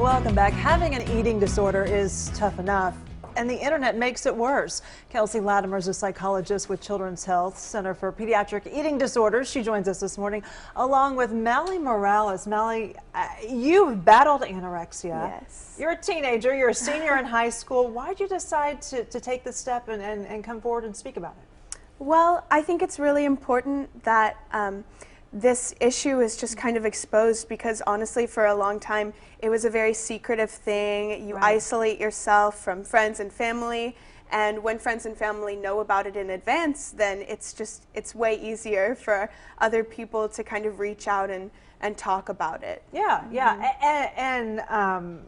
Welcome back. Having an eating disorder is tough enough, and the internet makes it worse. Kelsey Latimer is a psychologist with Children's Health Center for Pediatric Eating Disorders. She joins us this morning, along with Mally Morales. Mally, you've battled anorexia. Yes. You're a teenager. You're a senior in high school. Why did you decide to take this step and come forward and speak about it? Well, I think it's really important that this issue is just kind of exposed, because honestly for a long time it was a very secretive thing. You isolate yourself from friends and family, and when friends and family know about it in advance, then it's way easier for other people to kind of reach out and talk about it. Yeah, and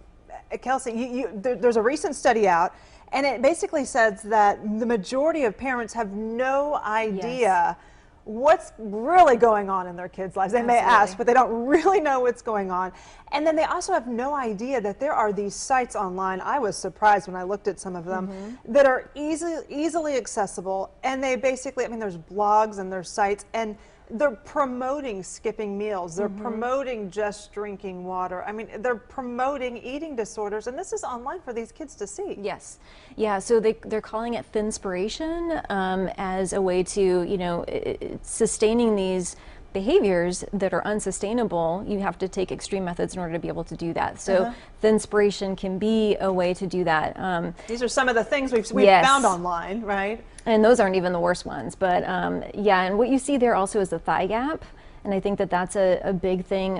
Kelsey, there's a recent study out, and it basically says that the majority of parents have no idea what's really going on in their kids' lives. They may ask, but they don't really know what's going on. And then they also have no idea that there are these sites online. I was surprised when I looked at some of them that are easily accessible, and they basically, I mean, there's blogs and there's sites, and they're promoting skipping meals. They're promoting just drinking water. I mean, they're promoting eating disorders, and this is online for these kids to see. Yes. Yeah, so they're calling it thinspiration as a way to, you know, sustaining these behaviors that are unsustainable. You have to take extreme methods in order to be able to do that. So thinspiration can be a way to do that. These are some of the things we've found online, right? And those aren't even the worst ones, but yeah, and what you see there also is the thigh gap. And I think that that's a big thing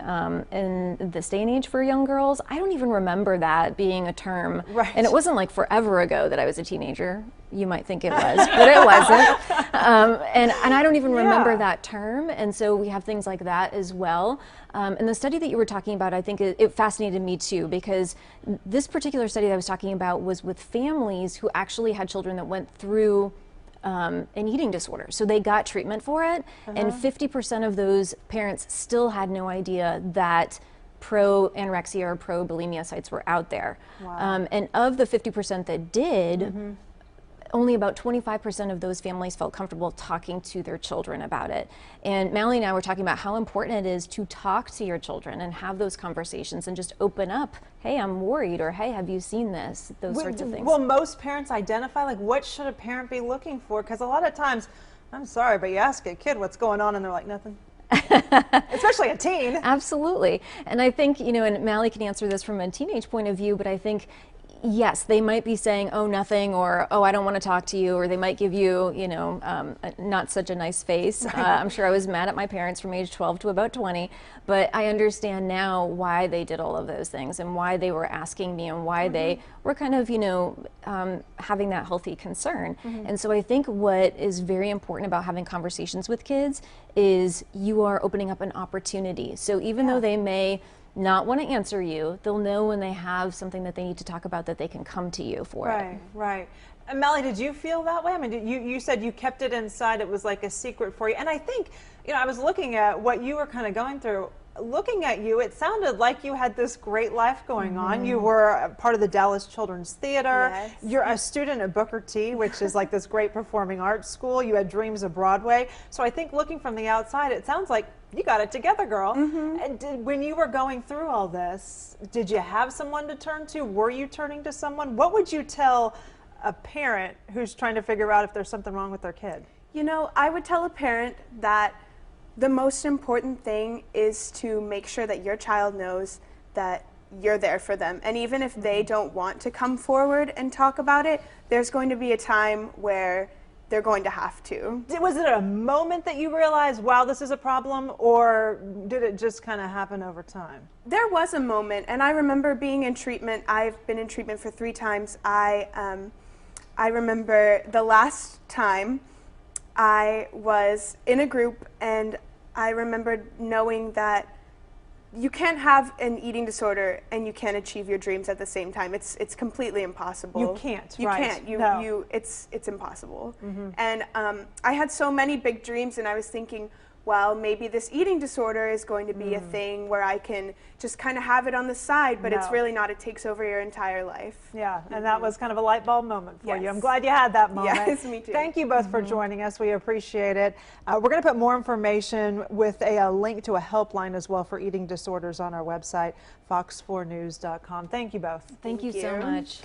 in this day and age for young girls. I don't even remember that being a term. Right. And it wasn't like forever ago that I was a teenager. You might think it was, but it wasn't. And I don't even remember that term. And so we have things like that as well. And the study that you were talking about, I think it fascinated me too, because this particular study that I was talking about was with families who actually had children that went through an eating disorder. So they got treatment for it, and 50% of those parents still had no idea that pro-anorexia or pro-bulimia sites were out there. Wow. And of the 50% that did, only about 25% of those families felt comfortable talking to their children about it. And Mally and I were talking about how important it is to talk to your children and have those conversations and just open up. Hey, I'm worried, or hey, have you seen this? Those sorts of things. Well, most parents identify, like, what should a parent be looking for? Because a lot of times, I'm sorry, but you ask a kid what's going on and they're like, nothing. Especially a teen. Absolutely. And I think, you know, and Mally can answer this from a teenage point of view, but I think yes, they might be saying, oh, nothing, or oh, I don't want to talk to you, or they might give you, you know, not such a nice face. I'm sure I was mad at my parents from age 12 to about 20, but I understand now why they did all of those things and why they were asking me and why they were kind of, you know, having that healthy concern. And so I think what is very important about having conversations with kids is you are opening up an opportunity. So even though they may not want to answer you, they'll know when they have something that they need to talk about that they can come to you for it. Right. And Mally, did you feel that way? I mean, you said you kept it inside, it was like a secret for you. And I think, you know, I was looking at what you were kind of going through. Looking at you, it sounded like you had this great life going on. You were a part of the Dallas Children's Theater. Yes. You're a student at Booker T, which is like this great performing arts school. You had dreams of Broadway. So I think looking from the outside, it sounds like you got it together, girl. And when you were going through all this, did you have someone to turn to? Were you turning to someone? What would you tell a parent who's trying to figure out if there's something wrong with their kid? You know, I would tell a parent that the most important thing is to make sure that your child knows that you're there for them. And even if they don't want to come forward and talk about it, there's going to be a time where they're going to have to. Was it a moment that you realized, wow, this is a problem, or did it just kind of happen over time? There was a moment, and I remember being in treatment. I've been in treatment for 3 times. I remember the last time I was in a group, and I remembered knowing that you can't have an eating disorder and you can't achieve your dreams at the same time. It's completely impossible. You can't. You can't. It's impossible. And I had so many big dreams, and I was thinking, well, maybe this eating disorder is going to be a thing where I can just kind of have it on the side, but it's No. really not. It takes over your entire life. Yeah, and that was kind of a light bulb moment for you. Yes. I'm glad you had that moment. Yes, me too. Thank you both for joining us. We appreciate it. We're going to put more information with a link to a helpline as well for eating disorders on our website, fox4news.com. Thank you both. Thank you so you. much.